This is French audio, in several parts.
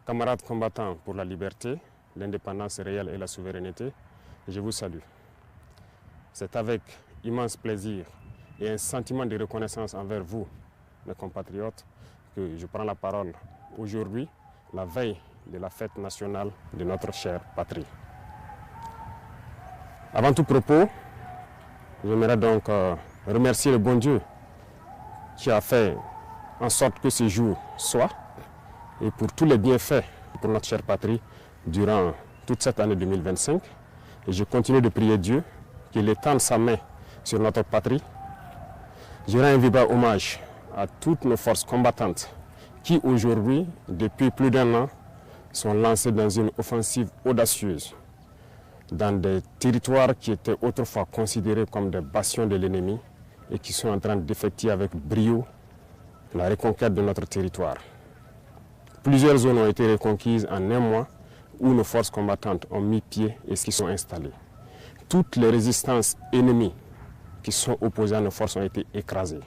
Camarades combattants pour la liberté, l'indépendance réelle et la souveraineté, je vous salue. C'est avec immense plaisir et un sentiment de reconnaissance envers vous, mes compatriotes, que je prends la parole aujourd'hui, la veille de la fête nationale de notre chère patrie. Avant tout propos, j'aimerais donc remercier le bon Dieu qui a fait en sorte que ce jour soit, et pour tous les bienfaits pour notre chère patrie durant toute cette année 2025. Et je continue de prier Dieu qu'il étende sa main sur notre patrie. Je rends un vibrant hommage à toutes nos forces combattantes qui aujourd'hui, depuis plus d'1 an, sont lancées dans une offensive audacieuse dans des territoires qui étaient autrefois considérés comme des bastions de l'ennemi et qui sont en train d'effectuer avec brio la reconquête de notre territoire. Plusieurs zones ont été reconquises en 1 mois où nos forces combattantes ont mis pied et s'y sont installées. Toutes les résistances ennemies qui sont opposées à nos forces ont été écrasées.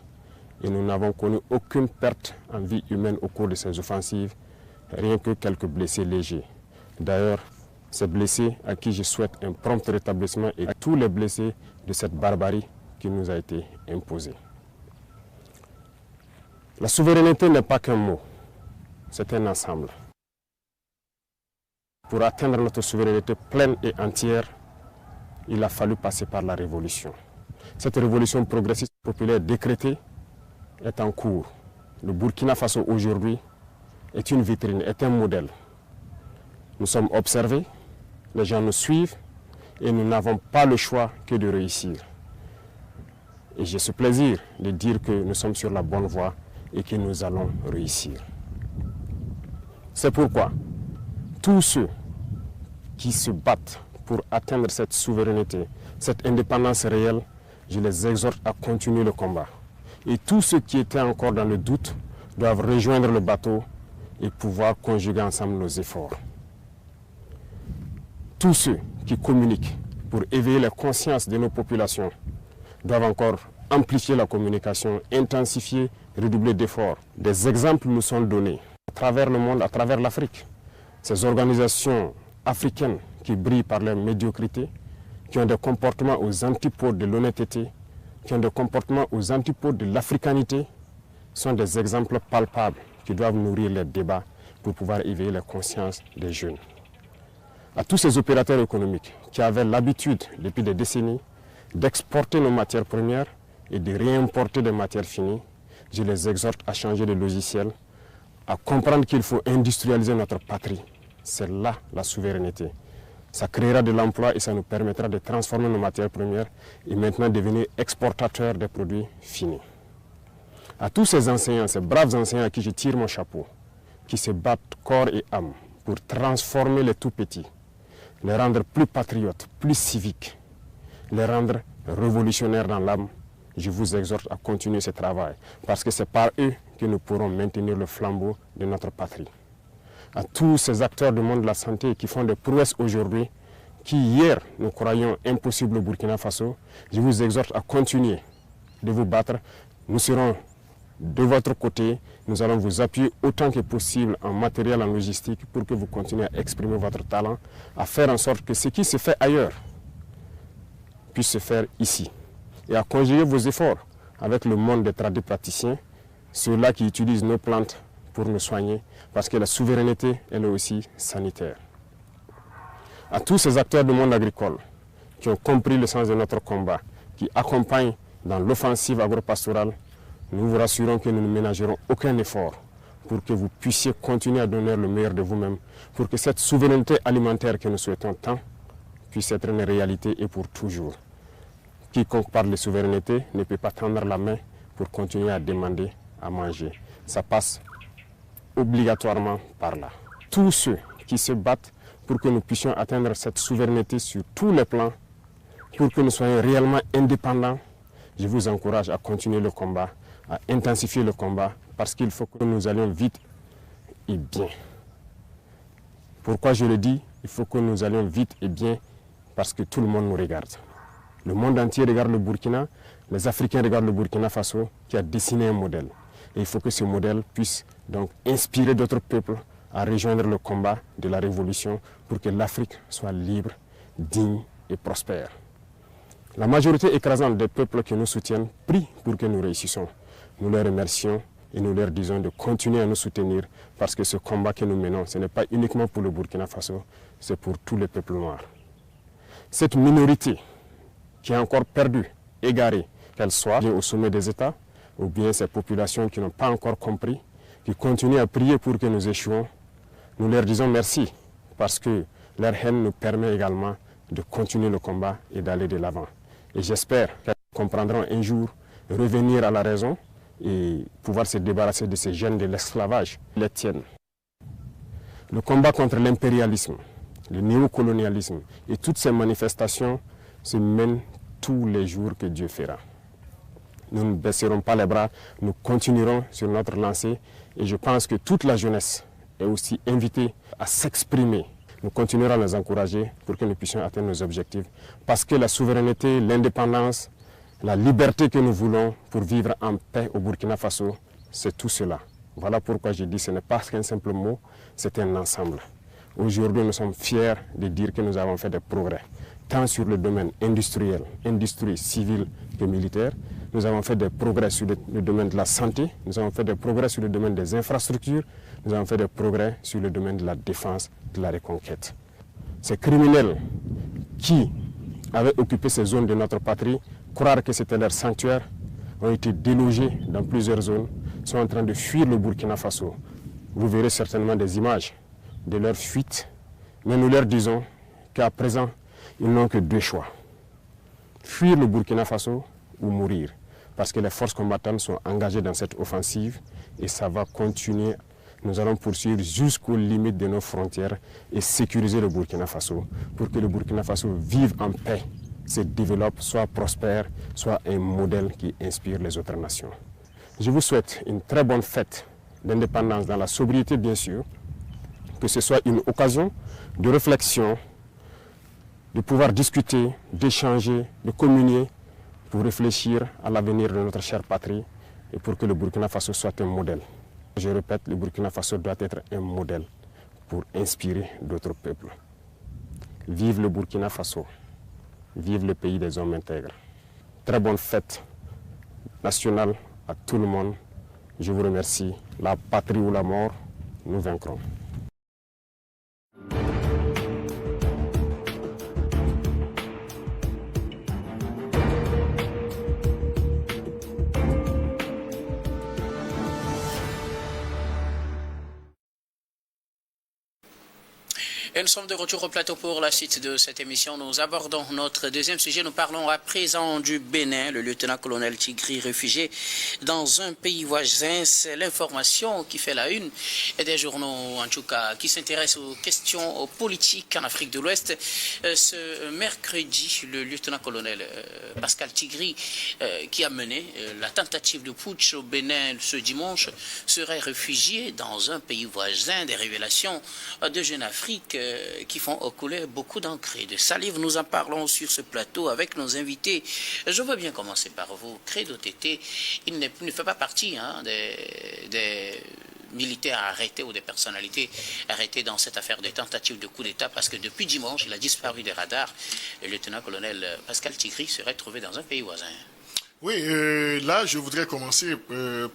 Et nous n'avons connu aucune perte en vie humaine au cours de ces offensives, rien que quelques blessés légers. D'ailleurs, ces blessés à qui je souhaite un prompt rétablissement et à tous les blessés de cette barbarie qui nous a été imposée. La souveraineté n'est pas qu'un mot. C'est un ensemble. Pour atteindre notre souveraineté pleine et entière, il a fallu passer par la révolution. Cette révolution progressiste populaire décrétée est en cours. Le Burkina Faso aujourd'hui est une vitrine, est un modèle. Nous sommes observés, les gens nous suivent et nous n'avons pas le choix que de réussir. Et j'ai ce plaisir de dire que nous sommes sur la bonne voie et que nous allons réussir. C'est pourquoi tous ceux qui se battent pour atteindre cette souveraineté, cette indépendance réelle, je les exhorte à continuer le combat. Et tous ceux qui étaient encore dans le doute doivent rejoindre le bateau et pouvoir conjuguer ensemble nos efforts. Tous ceux qui communiquent pour éveiller la conscience de nos populations doivent encore amplifier la communication, intensifier, redoubler d'efforts. Des exemples nous sont donnés à travers le monde, à travers l'Afrique. Ces organisations africaines qui brillent par leur médiocrité, qui ont des comportements aux antipodes de l'honnêteté, qui ont des comportements aux antipodes de l'africanité, sont des exemples palpables qui doivent nourrir les débats pour pouvoir éveiller la conscience des jeunes. À tous ces opérateurs économiques qui avaient l'habitude, depuis des décennies, d'exporter nos matières premières et de réimporter des matières finies, je les exhorte à changer de logiciel, à comprendre qu'il faut industrialiser notre patrie. C'est là la souveraineté. Ça créera de l'emploi et ça nous permettra de transformer nos matières premières et maintenant devenir exportateurs des produits finis. À tous ces enseignants, ces braves enseignants à qui je tire mon chapeau, qui se battent corps et âme pour transformer les tout-petits, les rendre plus patriotes, plus civiques, les rendre révolutionnaires dans l'âme, je vous exhorte à continuer ce travail parce que c'est par eux que nous pourrons maintenir le flambeau de notre patrie. À tous ces acteurs du monde de la santé qui font des prouesses aujourd'hui, qui hier nous croyions impossibles au Burkina Faso, je vous exhorte à continuer de vous battre. Nous serons de votre côté, nous allons vous appuyer autant que possible en matériel, en logistique, pour que vous continuez à exprimer votre talent, à faire en sorte que ce qui se fait ailleurs puisse se faire ici. Et à conjuguer vos efforts avec le monde des tradipraticiens, ceux-là qui utilisent nos plantes pour nous soigner, parce que la souveraineté, elle est aussi sanitaire. À tous ces acteurs du monde agricole qui ont compris le sens de notre combat, qui accompagnent dans l'offensive agropastorale, nous vous rassurons que nous ne ménagerons aucun effort pour que vous puissiez continuer à donner le meilleur de vous-même, pour que cette souveraineté alimentaire que nous souhaitons tant puisse être une réalité et pour toujours. Quiconque parle de souveraineté ne peut pas tendre la main pour continuer à demander à manger. Ça passe obligatoirement par là. Tous ceux qui se battent pour que nous puissions atteindre cette souveraineté sur tous les plans, pour que nous soyons réellement indépendants, je vous encourage à continuer le combat, à intensifier le combat, parce qu'il faut que nous allions vite et bien. Pourquoi je le dis? Il faut que nous allions vite et bien, parce que tout le monde nous regarde. Le monde entier regarde le Burkina, les Africains regardent le Burkina Faso, qui a dessiné un modèle. Et il faut que ce modèle puisse donc inspirer d'autres peuples à rejoindre le combat de la révolution pour que l'Afrique soit libre, digne et prospère. La majorité écrasante des peuples qui nous soutiennent prie pour que nous réussissions. Nous les remercions et nous leur disons de continuer à nous soutenir parce que ce combat que nous menons, ce n'est pas uniquement pour le Burkina Faso, c'est pour tous les peuples noirs. Cette minorité qui est encore perdue, égarée, qu'elle soit au sommet des États, ou bien ces populations qui n'ont pas encore compris, qui continuent à prier pour que nous échouons, nous leur disons merci parce que leur haine nous permet également de continuer le combat et d'aller de l'avant. Et j'espère qu'elles comprendront un jour revenir à la raison et pouvoir se débarrasser de ces gènes de l'esclavage qui les tiennent. Le combat contre l'impérialisme, le néocolonialisme et toutes ces manifestations se mènent tous les jours que Dieu fera. Nous ne baisserons pas les bras, nous continuerons sur notre lancée et je pense que toute la jeunesse est aussi invitée à s'exprimer. Nous continuerons à les encourager pour que nous puissions atteindre nos objectifs parce que la souveraineté, l'indépendance, la liberté que nous voulons pour vivre en paix au Burkina Faso, c'est tout cela. Voilà pourquoi je dis que ce n'est pas qu'un simple mot, c'est un ensemble. Aujourd'hui, nous sommes fiers de dire que nous avons fait des progrès, tant sur le domaine industriel, industrie civile que militaire. Nous avons fait des progrès sur le domaine de la santé, nous avons fait des progrès sur le domaine des infrastructures, nous avons fait des progrès sur le domaine de la défense, de la reconquête. Ces criminels qui avaient occupé ces zones de notre patrie, croire que c'était leur sanctuaire, ont été délogés dans plusieurs zones, sont en train de fuir le Burkina Faso. Vous verrez certainement des images de leur fuite, mais nous leur disons qu'à présent, ils n'ont que deux choix. Fuir le Burkina Faso ou mourir, parce que les forces combattantes sont engagées dans cette offensive et ça va continuer. Nous allons poursuivre jusqu'aux limites de nos frontières et sécuriser le Burkina Faso pour que le Burkina Faso vive en paix, se développe, soit prospère, soit un modèle qui inspire les autres nations. Je vous souhaite une très bonne fête d'indépendance dans la sobriété bien sûr, que ce soit une occasion de réflexion, de pouvoir discuter, d'échanger, de communier pour réfléchir à l'avenir de notre chère patrie et pour que le Burkina Faso soit un modèle. Je répète, le Burkina Faso doit être un modèle pour inspirer d'autres peuples. Vive le Burkina Faso, vive le pays des hommes intègres. Très bonne fête nationale à tout le monde. Je vous remercie. La patrie ou la mort, nous vaincrons. Et nous sommes de retour au plateau pour la suite de cette émission. Nous abordons notre deuxième sujet. Nous parlons à présent du Bénin. Le lieutenant-colonel Tigri, réfugié dans un pays voisin. C'est l'information qui fait la une des journaux, en tout cas, qui s'intéressent aux questions politiques en Afrique de l'Ouest. Ce mercredi, le lieutenant-colonel Pascal Tigri, qui a mené la tentative de putsch au Bénin ce dimanche, serait réfugié dans un pays voisin. Des révélations de Jeune Afrique qui font couler beaucoup d'encre et de salive. Nous en parlons sur ce plateau avec nos invités. Je veux bien commencer par vous. Credo Tété, il ne fait pas partie des militaires arrêtés ou des personnalités arrêtées dans cette affaire de tentative de coup d'État parce que depuis dimanche, il a disparu des radars. Le lieutenant-colonel Pascal Tigri serait trouvé dans un pays voisin. Oui, là, je voudrais commencer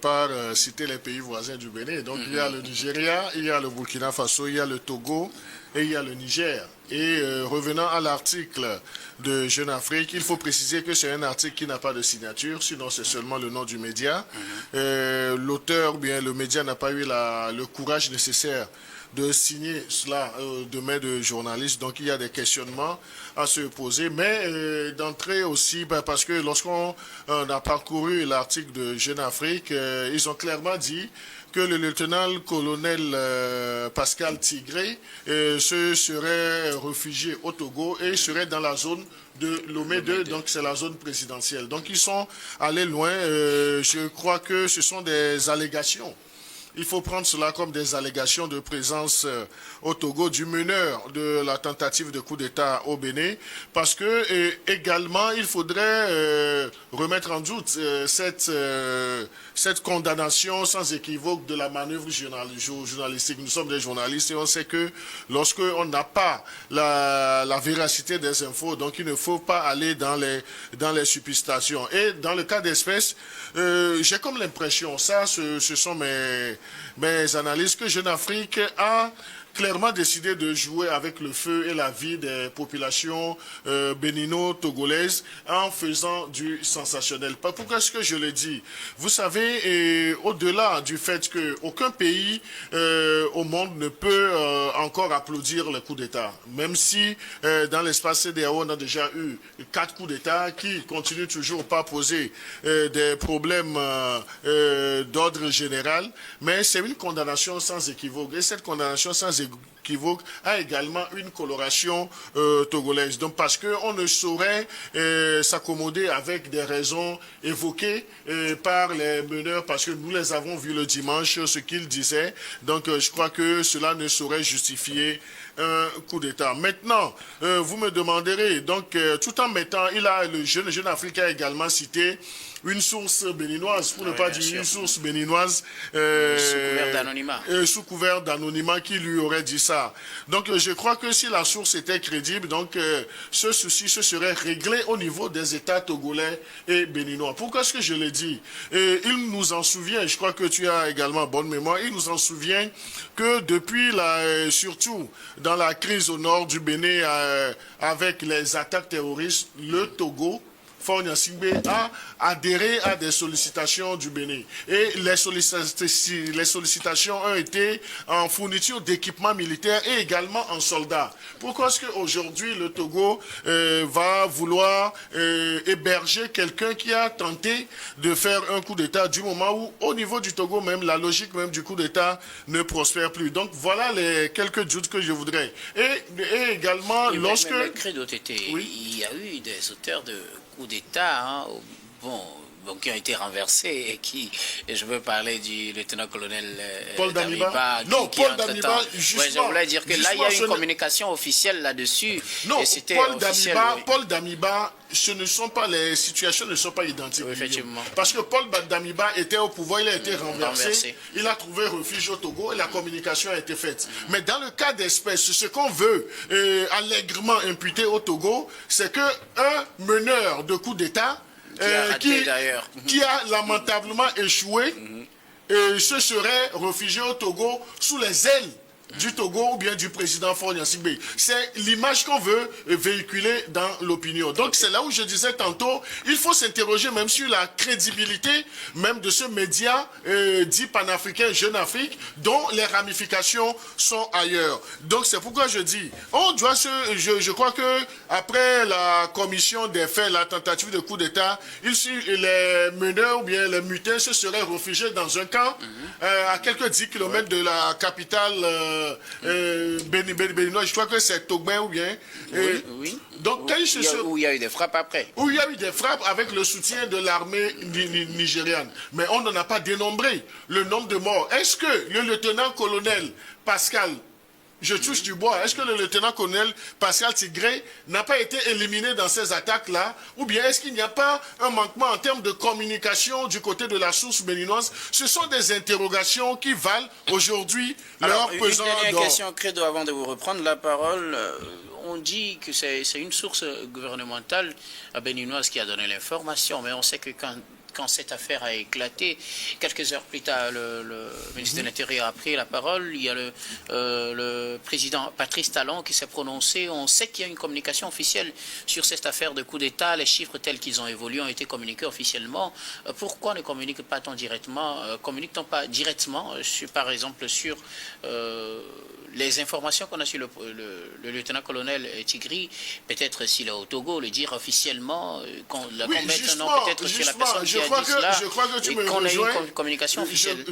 par citer les pays voisins du Bénin. Donc, il y a le Nigeria, il y a le Burkina Faso, il y a le Togo et il y a le Niger. Et revenant à l'article de Jeune Afrique, il faut préciser que c'est un article qui n'a pas de signature, sinon c'est seulement le nom du média. L'auteur, bien le média n'a pas eu le courage nécessaire de signer cela de main de journalistes. Donc il y a des questionnements à se poser. Mais d'entrée aussi, parce que lorsqu'on a parcouru l'article de Jeune Afrique, ils ont clairement dit que le lieutenant-colonel Pascal Tigri se serait réfugié au Togo et serait dans la zone de Lomé 2, donc c'est la zone présidentielle. Donc ils sont allés loin. Je crois que ce sont des allégations il faut prendre cela comme des allégations de présence au Togo du meneur de la tentative de coup d'État au Bénin, parce que également il faudrait remettre en doute cette condamnation sans équivoque de la manœuvre journalistique. Nous sommes des journalistes et on sait que lorsque on n'a pas la véracité des infos, donc il ne faut pas aller dans les suppustations. Et dans le cas d'espèce, j'ai comme l'impression, ça ce sont mes analyses, que Jeune Afrique a clairement décidé de jouer avec le feu et la vie des populations bénino-togolaises en faisant du sensationnel. Pourquoi est-ce que je le dis? Vous savez, au-delà du fait qu'aucun pays au monde ne peut encore applaudir le coup d'État, même si dans l'espace CEDEAO, on a déjà eu 4 coups d'État qui continuent toujours pas à poser des problèmes d'ordre général, mais c'est une condamnation sans équivoque. Et cette condamnation sans équivoque a également une coloration togolaise. Donc parce qu'on ne saurait s'accommoder avec des raisons évoquées par les meneurs, parce que nous les avons vus le dimanche, ce qu'ils disaient. Donc je crois que cela ne saurait justifier un coup d'État. Maintenant, vous me demanderez, donc tout en mettant, le jeune Africain a également cité une source béninoise, pour ne pas dire une source béninoise, sous couvert d'anonymat, qui lui aurait dit ça. Donc je crois que si la source était crédible, donc ce souci se serait réglé au niveau des États togolais et béninois. Pourquoi est-ce que je l'ai dit? Il nous en souvient, je crois que tu as également bonne mémoire, il nous en souvient que depuis surtout dans la crise au nord du Bénin avec les attaques terroristes, le Togo, Faure Gnassingbé, a adhéré à des sollicitations du Bénin. Et les sollicitations ont été en fourniture d'équipements militaires et également en soldats. Pourquoi est-ce qu'aujourd'hui le Togo va vouloir héberger quelqu'un qui a tenté de faire un coup d'État, du moment où au niveau du Togo même, la logique même du coup d'État ne prospère plus. Donc voilà les quelques doutes que je voudrais. Et également, lorsque... Mais oui, il y a eu des auteurs de coup d'État, qui ont été renversés et je veux parler du lieutenant-colonel Paul Damiba. Non, Paul Damiba, justement. Je voulais dire que là, il y a eu une communication officielle là-dessus. Non, Paul Damiba, les situations ne sont pas identiques. Oui, effectivement. Parce que Paul Damiba était au pouvoir, il a été renversé, il a trouvé refuge au Togo et la communication a été faite. Mais dans le cas d'espèce, ce qu'on veut allègrement imputer au Togo, c'est qu'un meneur de coup d'État qui a lamentablement échoué, se serait réfugié au Togo sous les ailes du Togo ou bien du président Faure Gnassingbé. C'est l'image qu'on veut véhiculer dans l'opinion. Donc c'est là où je disais tantôt, il faut s'interroger même sur la crédibilité même de ce média dit panafricain Jeune Afrique, dont les ramifications sont ailleurs. Donc c'est pourquoi je dis, on doit je crois que après la commission des faits, la tentative de coup d'État, les meneurs ou bien les mutins se seraient réfugiés dans un camp à quelques 10 km de la capitale béninois. Je crois que c'est Togben ou bien. Oui. Donc, où il y a eu des frappes après. Où il y a eu des frappes avec le soutien de l'armée nigériane. Mais on n'en a pas dénombré le nombre de morts. Est-ce que le lieutenant-colonel Pascal, je touche du bois, est-ce que le lieutenant-colonel Pascal Tigré n'a pas été éliminé dans ces attaques-là? Ou bien est-ce qu'il n'y a pas un manquement en termes de communication du côté de la source béninoise? Ce sont des interrogations qui valent aujourd'hui leur pesant d'or. Une dernière question, Credo, avant de vous reprendre la parole. On dit que c'est une source gouvernementale béninoise qui a donné l'information, mais on sait que quand cette affaire a éclaté, quelques heures plus tard, le ministre de l'Intérieur a pris la parole. Il y a le président Patrice Talon qui s'est prononcé. On sait qu'il y a une communication officielle sur cette affaire de coup d'État. Les chiffres tels qu'ils ont évolué ont été communiqués officiellement. Pourquoi ne communique-t-on pas directement, par exemple, sur les informations qu'on a sur le lieutenant-colonel Tigri, peut-être s'il est au Togo, le dire officiellement, qu'on mette un nom peut-être sur la personne qui a dit cela, je crois que tu me qu'on ait rejoins. une communication officielle.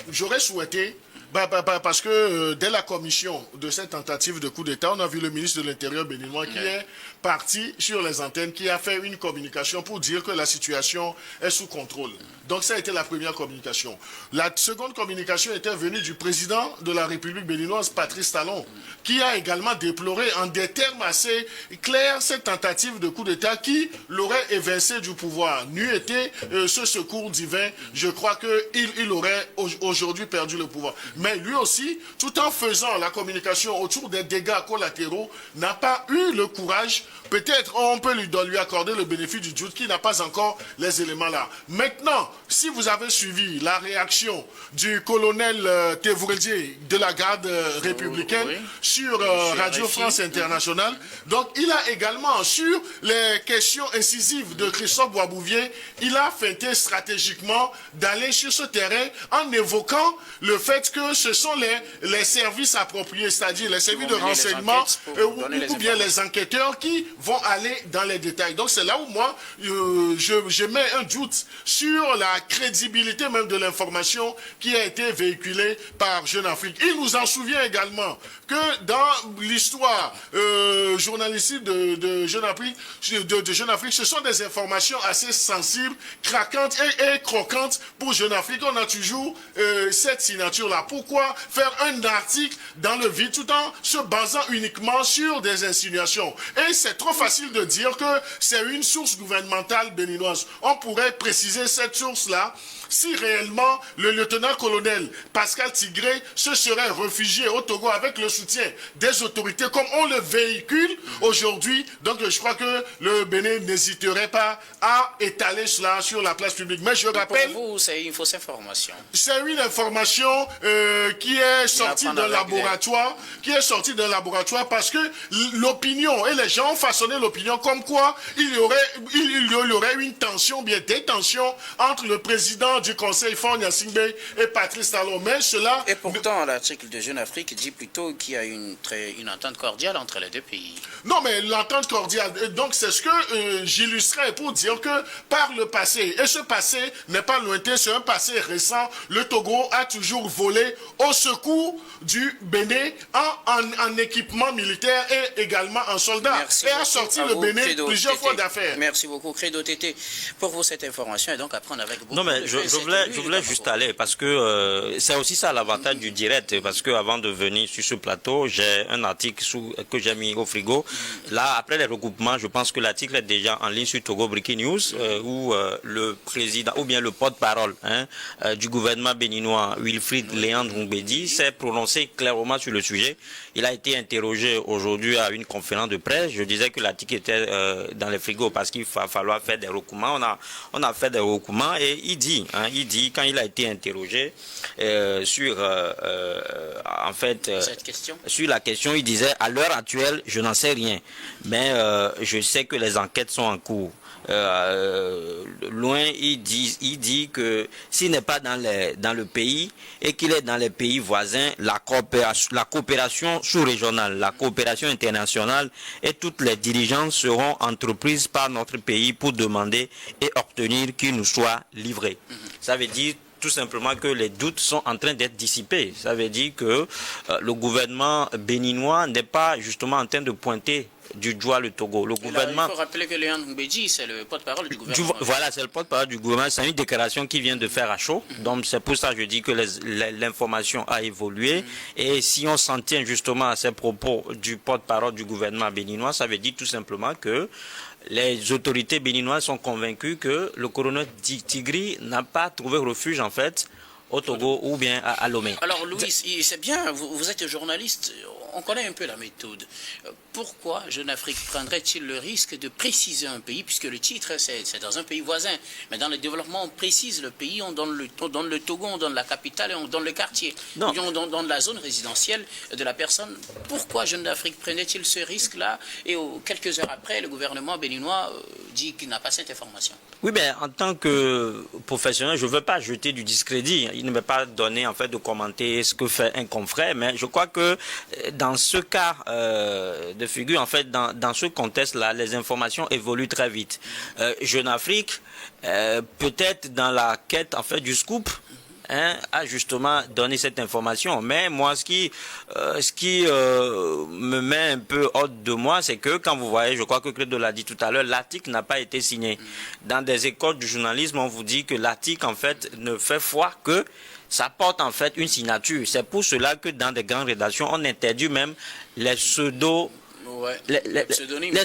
J'aurais souhaité Parce que dès la commission de cette tentative de coup d'État, on a vu le ministre de l'Intérieur béninois qui est parti sur les antennes, qui a fait une communication pour dire que la situation est sous contrôle. Donc ça a été la première communication. La seconde communication était venue du président de la République béninoise, Patrice Talon, qui a également déploré en des termes assez clairs cette tentative de coup d'État qui l'aurait évincé du pouvoir. N'eût été ce secours divin, je crois qu'il aurait aujourd'hui perdu le pouvoir. Mais lui aussi, tout en faisant la communication autour des dégâts collatéraux, n'a pas eu le courage. Peut-être on peut lui accorder le bénéfice du doute, qui n'a pas encore les éléments là. Maintenant, si vous avez suivi la réaction du colonel Thévourdier de la garde républicaine sur Radio France Internationale, donc il a également, sur les questions incisives de Christophe Boisbouvier, il a feinté stratégiquement d'aller sur ce terrain en évoquant le fait que ce sont les services appropriés, c'est-à-dire les services de renseignement ou bien les enquêteurs qui vont aller dans les détails. Donc c'est là où moi, je mets un doute sur la crédibilité même de l'information qui a été véhiculée par Jeune Afrique. Il nous en souvient également que dans l'histoire journalistique de Jeune Afrique, ce sont des informations assez sensibles, craquantes et croquantes pour Jeune Afrique. On a toujours cette signature-là. Pourquoi faire un article dans le vide tout en se basant uniquement sur des insinuations? Et c'est trop facile de dire que c'est une source gouvernementale béninoise. On pourrait préciser cette source-là si réellement le lieutenant-colonel Pascal Tigré se serait réfugié au Togo avec le soutien des autorités, comme on le véhicule aujourd'hui. Donc je crois que le Bénin n'hésiterait pas à étaler cela sur la place publique. Mais je rappelle... Pour vous, c'est une fausse information. C'est une information qui est sortie d'un laboratoire, parce que l'opinion, et les gens ont façonné l'opinion comme quoi il y aurait une tension, bien des tensions entre le président du Conseil Faure Gnassingbé et Patrice Talon. Mais cela... Et pourtant, l'article de Jeune Afrique dit plutôt qu'il y a une entente cordiale entre les deux pays. Non, mais l'entente cordiale, donc c'est ce que j'illustrais pour dire que par le passé, et ce passé n'est pas lointain, c'est un passé récent, le Togo a toujours volé au secours du Bénin en équipement militaire et également en soldats. Et a sorti le Bénin plusieurs fois d'affaires. Merci beaucoup, Credo Tété, pour vous cette information et donc apprendre avec vous. Non, mais je voulais juste aller parce que c'est aussi ça l'avantage du direct, parce que avant de venir sur ce plateau, j'ai un article que j'ai mis au frigo. Là, après les recoupements, je pense que l'article est déjà en ligne sur Togo Breaking News, où le président, ou bien le porte-parole du gouvernement béninois, Wilfried Léandre Mbedi, s'est prononcé clairement sur le sujet. Il a été interrogé aujourd'hui à une conférence de presse. Je disais que l'article était dans les frigos parce qu'il va falloir faire des recoupements. On a fait des recoupements et il dit, quand il a été interrogé sur sur la question, il disait à l'heure actuelle, je n'en sais rien, mais je sais que les enquêtes sont en cours. Loin, il dit que s'il n'est pas dans le pays et qu'il est dans les pays voisins, la coopération sous-régionale, la coopération internationale et toutes les diligences seront entreprises par notre pays pour demander et obtenir qu'il nous soit livré. Ça veut dire tout simplement que les doutes sont en train d'être dissipés. Ça veut dire que le gouvernement béninois n'est pas justement en train de pointer du doigt le Togo. Le gouvernement... Il faut rappeler que Léandre Mbedi, c'est le porte-parole du gouvernement. Voilà, c'est le porte-parole du gouvernement. C'est une déclaration qui vient de faire à chaud. Donc c'est pour ça que je dis que l'information a évolué. Et si on s'en tient justement à ces propos du porte-parole du gouvernement béninois, ça veut dire tout simplement que les autorités béninoises sont convaincues que le colonel Tigri n'a pas trouvé refuge en fait au Togo ou bien à Lomé. Alors Louis, c'est bien, vous êtes journaliste, on connaît un peu la méthode. Pourquoi Jeune Afrique prendrait-il le risque de préciser un pays, puisque le titre c'est dans un pays voisin, mais dans le développement on précise le pays, on donne le Togo, on donne la capitale et on donne le quartier, on donne la zone résidentielle de la personne. Pourquoi Jeune Afrique prenait-il ce risque-là et quelques heures après, le gouvernement béninois dit qu'il n'a pas cette information? Oui, mais en tant que professionnel, je ne veux pas jeter du discrédit. Il ne m'est pas donné en fait de commenter ce que fait un confrère, mais je crois que dans ce cas de figure, en fait, dans ce contexte-là, les informations évoluent très vite. Jeune Afrique, peut-être dans la quête en fait du scoop, a justement donné cette information. Mais moi, ce qui me met un peu hors de moi, c'est que quand vous voyez, je crois que Credo l'a dit tout à l'heure, l'article n'a pas été signé. Dans des écoles du journalisme, on vous dit que l'article, en fait, ne fait foi que ça porte en fait une signature. C'est pour cela que dans des grandes rédactions, on interdit même les pseudos. Ouais. Les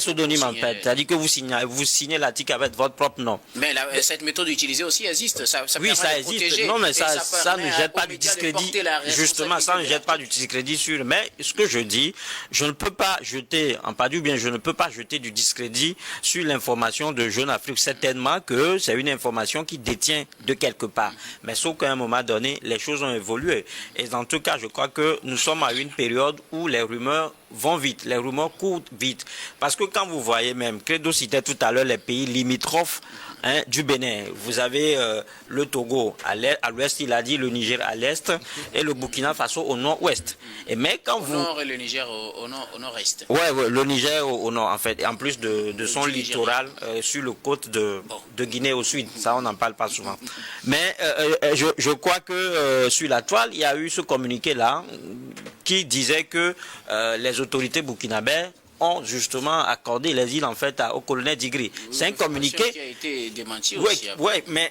pseudonymes en fait, c'est-à-dire que vous signez l'article avec votre propre nom. Mais cette méthode utilisée aussi existe, ça oui, ça existe. Protéger, non, mais ça ne jette pas du discrédit. Justement, ça ne jette pas du discrédit sur. Mais ce que je dis, je ne peux pas jeter, en pas du bien, je ne peux pas jeter du discrédit sur l'information de Jeune Afrique. Certainement que c'est une information qui détient de quelque part. Mais sauf qu'à un moment donné, les choses ont évolué. Et en tout cas, je crois que nous sommes à une période où les rumeurs vont vite, les rumeurs courent vite. Parce que quand vous voyez même, Credo citait tout à l'heure les pays limitrophes du Bénin. Vous avez le Togo à l'ouest, il a dit le Niger à l'est et le Burkina Faso au nord-ouest. Et mais quand au nord et le Niger au nord-est. Ouais, le Niger au nord en fait, en plus de son littoral sur le côte de Guinée au sud. Ça, on n'en parle pas souvent. Mais je crois que sur la toile, il y a eu ce communiqué-là qui disait que les autorités burkinabées ont justement accordé les îles en fait au colonel Djigri. C'est un communiqué qui a été démenti aussi. Oui, mais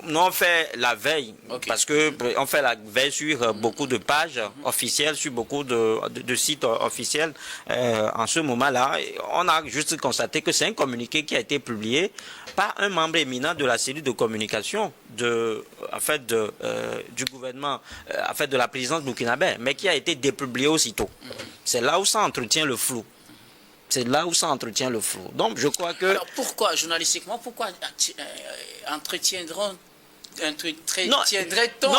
nous on fait la veille parce que on fait la veille sur beaucoup de pages officielles, sur beaucoup de sites officiels. En ce moment-là, on a juste constaté que c'est un communiqué qui a été publié par un membre éminent de la cellule de communication du gouvernement, de la présidence burkinabé, mais qui a été dépublié aussitôt. C'est là où ça entretient le flou. Donc, je crois que... Alors, pourquoi, journalistiquement, entretiendrait-on non,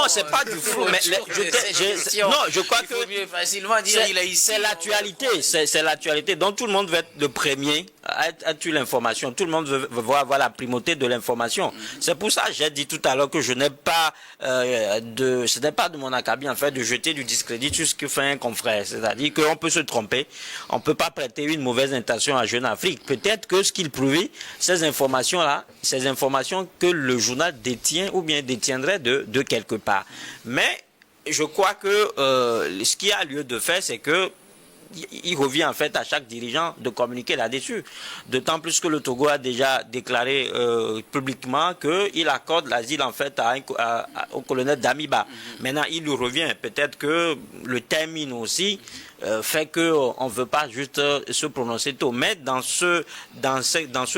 c'est pas du flou, mais je crois que facilement dire c'est l'actualité, c'est l'actualité. Donc tout le monde veut être le premier à tuer l'information. Tout le monde veut avoir la primauté de l'information. C'est pour ça que j'ai dit tout à l'heure que ce n'est pas de mon acabit en fait de jeter du discrédit sur ce que fait un confrère. C'est-à-dire qu'on peut se tromper, on peut pas prêter une mauvaise intention à Jeune Afrique. Peut-être que ce qu'il prouvait, ces informations-là, ces informations que le journal détient ou bien détiendrait de quelque part. Mais je crois que ce qui a lieu de faire, c'est que il revient en fait à chaque dirigeant de communiquer là-dessus. D'autant plus que le Togo a déjà déclaré publiquement qu'il accorde l'asile en fait au colonel Damiba. Maintenant, il lui revient. Peut-être que le termine aussi fait qu'on ne veut pas juste se prononcer tôt. Mais dans ce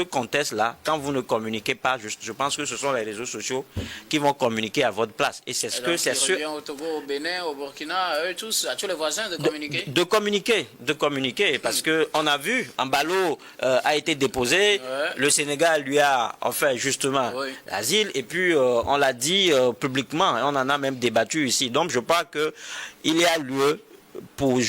contexte-là, quand vous ne communiquez pas, je pense que ce sont les réseaux sociaux qui vont communiquer à votre place. Et c'est ce que c'est sûr. Au Togo, au Bénin, au Burkina, eux tous, à tous les voisins de communiquer. De communiquer, parce que on a vu, Ambalo a été déposé, le Sénégal lui a offert justement l'asile, et puis on l'a dit publiquement, et on en a même débattu ici. Donc je crois que il y a lieu pour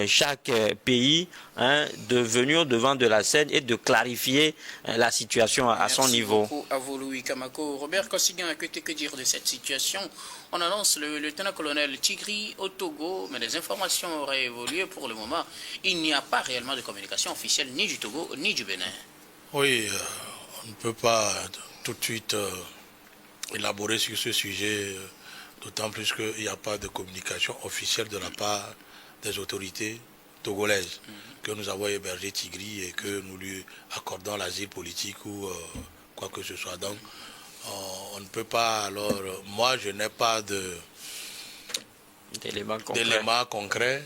chaque pays de venir devant de la scène et de clarifier la situation à son niveau. Merci beaucoup à vous, Louis Kamako. Robert Kossiguen, que dire de cette situation? On annonce le lieutenant-colonel Djigri au Togo, mais les informations auraient évolué pour le moment. Il n'y a pas réellement de communication officielle ni du Togo ni du Bénin. Oui, on ne peut pas tout de suite élaborer sur ce sujet. D'autant plus qu'il n'y a pas de communication officielle de la part des autorités togolaises, que nous avons hébergé Djigri et que nous lui accordons l'asile politique ou quoi que ce soit. Donc, on ne peut pas, alors, moi je n'ai pas d'éléments concrets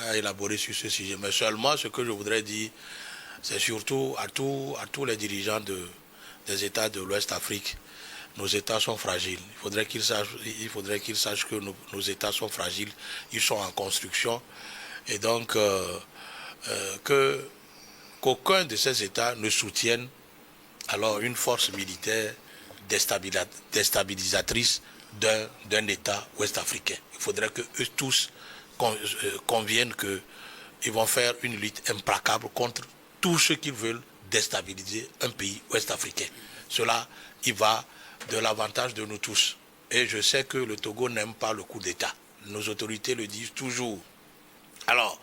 à élaborer sur ce sujet. Mais seulement ce que je voudrais dire, c'est surtout à tous les dirigeants des États de l'Ouest Afrique. Nos États sont fragiles. Il faudrait qu'ils sachent que nos États sont fragiles. Ils sont en construction. Et donc, qu'aucun de ces États ne soutienne alors une force militaire déstabilisatrice d'un État ouest-africain. Il faudrait que eux tous conviennent qu'ils vont faire une lutte implacable contre tous ceux qui veulent déstabiliser un pays ouest-africain. Cela, il va de l'avantage de nous tous. Et je sais que le Togo n'aime pas le coup d'État. Nos autorités le disent toujours. Alors,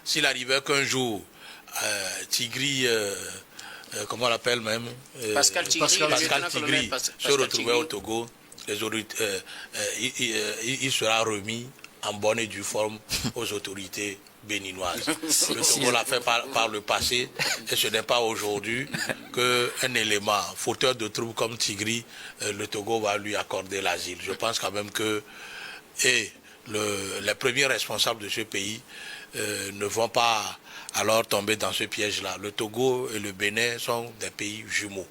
s'il arrivait qu'un jour, Djigri, comment on l'appelle même Pascal Djigri se retrouvait au Togo, il sera remis en bonne et due forme aux autorités béninoises. Le Togo l'a fait par le passé et ce n'est pas aujourd'hui qu'un élément fauteur de troubles comme Tigri, le Togo va lui accorder l'asile. Je pense quand même que les premiers responsables de ce pays ne vont pas alors tomber dans ce piège-là. Le Togo et le Bénin sont des pays jumeaux.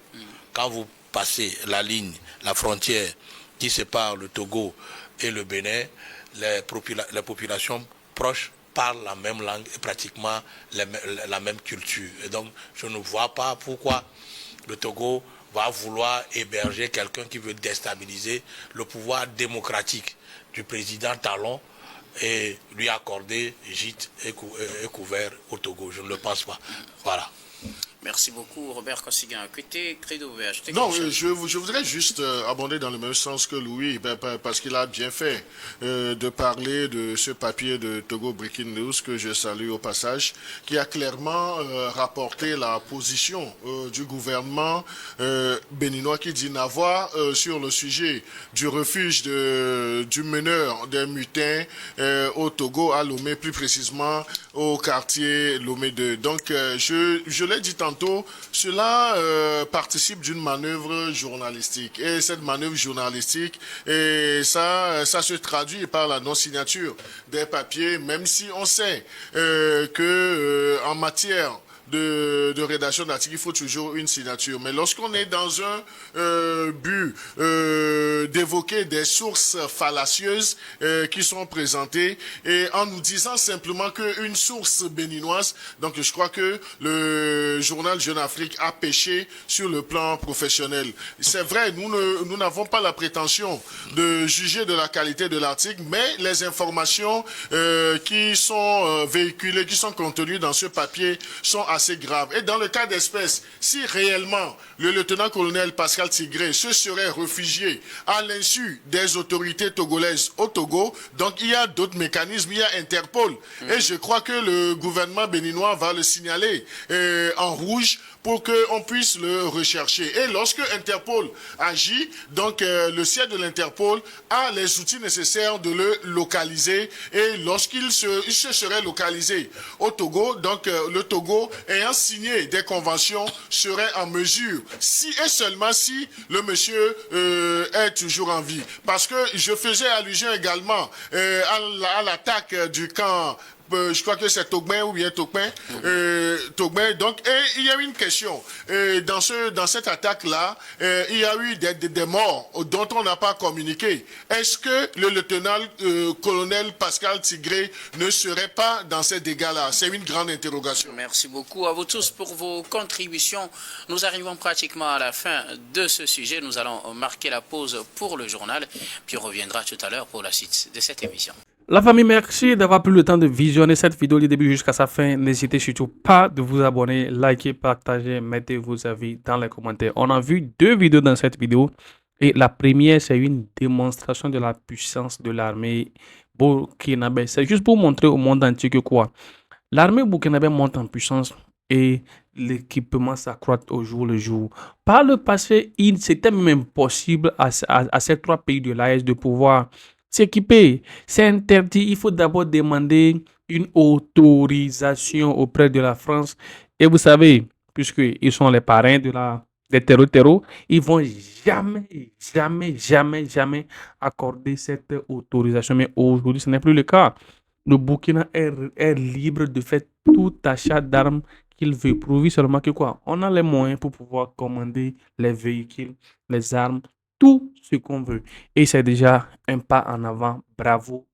Quand vous passez la ligne, la frontière qui sépare le Togo et le Bénin, les populations proches parlent la même langue et pratiquement la même culture. Et donc, je ne vois pas pourquoi le Togo va vouloir héberger quelqu'un qui veut déstabiliser le pouvoir démocratique du président Talon et lui accorder gîte et couvert au Togo. Je ne le pense pas. Voilà. Merci beaucoup, Robert Kossigan. Non, je voudrais juste abonder dans le même sens que Louis, parce qu'il a bien fait de parler de ce papier de Togo Breaking News, que je salue au passage, qui a clairement rapporté la position du gouvernement béninois, qui dit n'avoir sur le sujet du refuge du meneur des mutins au Togo, à Lomé, plus précisément au quartier Lomé 2. Donc, je l'ai dit tantôt, cela participe d'une manœuvre journalistique. Et cette manœuvre journalistique, ça se traduit par la non-signature des papiers, même si on sait que en matière de rédaction d'articles, il faut toujours une signature. Mais lorsqu'on est dans un but d'évoquer des sources fallacieuses qui sont présentées, et en nous disant simplement qu'une source béninoise, donc je crois que le journal Jeune Afrique a péché sur le plan professionnel. C'est vrai, nous n'avons pas la prétention de juger de la qualité de l'article, mais les informations qui sont véhiculées, qui sont contenues dans ce papier sont assez grave. Et dans le cas d'espèce, si réellement le lieutenant-colonel Pascal Tigré se serait réfugié à l'insu des autorités togolaises au Togo, donc il y a d'autres mécanismes, il y a Interpol. Et je crois que le gouvernement béninois va le signaler en rouge pour qu'on puisse le rechercher. Et lorsque Interpol agit, donc le siège de l'Interpol a les outils nécessaires de le localiser. Et lorsqu'il se serait localisé au Togo, donc le Togo ayant signé des conventions serait en mesure, si et seulement si le monsieur est toujours en vie. Parce que je faisais allusion également à l'attaque du camp. Je crois que c'est Togben ou bien Togben. Donc, il y a eu une question. Dans cette attaque-là, il y a eu des morts dont on n'a pas communiqué. Est-ce que le lieutenant-colonel Pascal Tigré ne serait pas dans ces dégâts-là? C'est une grande interrogation. Merci beaucoup à vous tous pour vos contributions. Nous arrivons pratiquement à la fin de ce sujet. Nous allons marquer la pause pour le journal, puis on reviendra tout à l'heure pour la suite de cette émission. La famille, merci d'avoir pris le temps de visionner cette vidéo du début jusqu'à sa fin. N'hésitez surtout pas de vous abonner, liker, partager, mettez vos avis dans les commentaires. On a vu 2 vidéos dans cette vidéo. Et la première, c'est une démonstration de la puissance de l'armée burkinabé. C'est juste pour montrer au monde entier que quoi? L'armée burkinabé monte en puissance et l'équipement s'accroît au jour le jour. Par le passé, c'était même impossible à ces 3 pays de l'AES de pouvoir s'équiper. C'est interdit. Il faut d'abord demander une autorisation auprès de la France. Et vous savez, puisqu'ils sont les parrains des terreaux, ils vont jamais accorder cette autorisation. Mais aujourd'hui, ce n'est plus le cas. Le Burkina est libre de faire tout achat d'armes qu'il veut. Pourvu seulement que quoi? On a les moyens pour pouvoir commander les véhicules, les armes, tout ce qu'on veut. Et c'est déjà un pas en avant. Bravo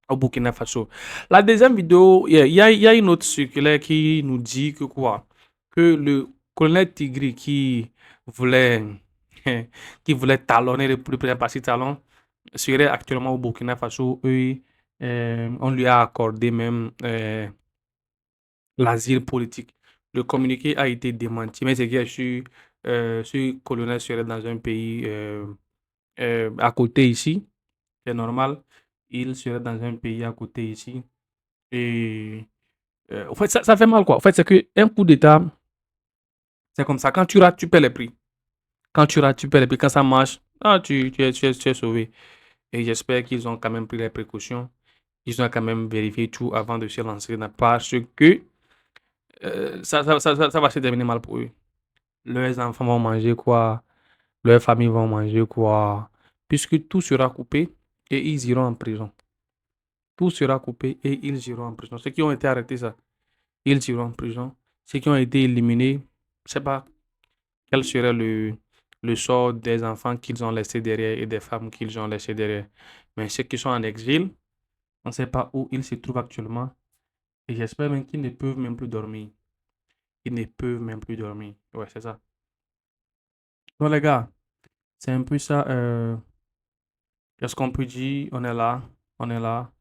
au Burkina Faso. La deuxième vidéo, il y a une autre circulaire qui nous dit que quoi? Que le colonel Tigri qui voulait talonner le plus près par ses talons serait actuellement au Burkina Faso. On lui a accordé même l'asile politique. Le communiqué a été démenti, mais c'est qu'il y a ce colonel serait dans un pays à côté ici. C'est normal. Il serait dans un pays à côté ici. Et en fait, ça fait mal quoi. En fait, c'est qu'un coup d'État, c'est comme ça. Quand tu rates, tu paies les prix. Quand tu rates, tu perds. Et puis quand ça marche, tu es sauvé. Et j'espère qu'ils ont quand même pris les précautions. Ils ont quand même vérifié tout avant de se lancer. Parce que ça va se terminer mal pour eux. Leurs enfants vont manger quoi? Leurs familles vont manger quoi? Puisque tout sera coupé et ils iront en prison. Tout sera coupé et ils iront en prison. Ceux qui ont été arrêtés, ça, ils iront en prison. Ceux qui ont été éliminés, je ne sais pas quel serait le sort des enfants qu'ils ont laissés derrière et des femmes qu'ils ont laissées derrière. Mais ceux qui sont en exil, on ne sait pas où ils se trouvent actuellement. Et j'espère même qu'ils ne peuvent même plus dormir. Ils ne peuvent même plus dormir. Ouais, c'est ça. Donc les gars, c'est un peu ça. Qu'est-ce qu'on peut dire? On est là. On est là.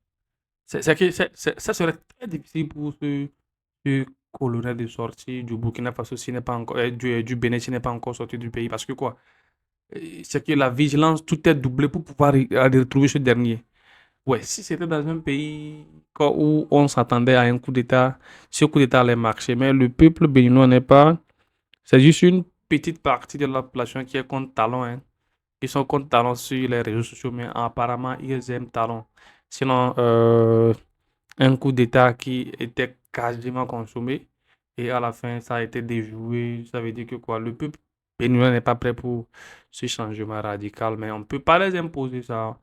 Ça serait très difficile pour ce colonel de sortir du Burkina Faso s'il n'est pas encore, du Bénin s'il n'est pas encore sorti du pays. Parce que quoi? C'est que la vigilance, tout est doublé pour pouvoir aller retrouver ce dernier. Ouais, si c'était dans un pays où on s'attendait à un coup d'État, ce coup d'État allait marcher. Mais le peuple béninois n'est pas. C'est juste une petite partie de la population qui est contre Talon. Hein. Ils sont contre Talon sur les réseaux sociaux, mais apparemment, ils aiment Talon. Sinon, un coup d'État qui était quasiment consommé et à la fin, ça a été déjoué. Ça veut dire que quoi, le peuple béninois n'est pas prêt pour ce changement radical, mais on ne peut pas les imposer ça.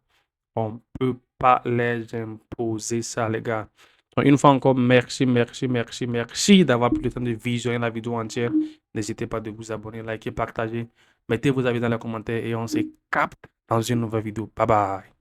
On ne peut pas les imposer ça, les gars. Donc, une fois encore, merci d'avoir pris le temps de visionner la vidéo entière. N'hésitez pas de vous abonner, liker, partager. Mettez vos avis dans les commentaires et on se capte dans une nouvelle vidéo. Bye bye.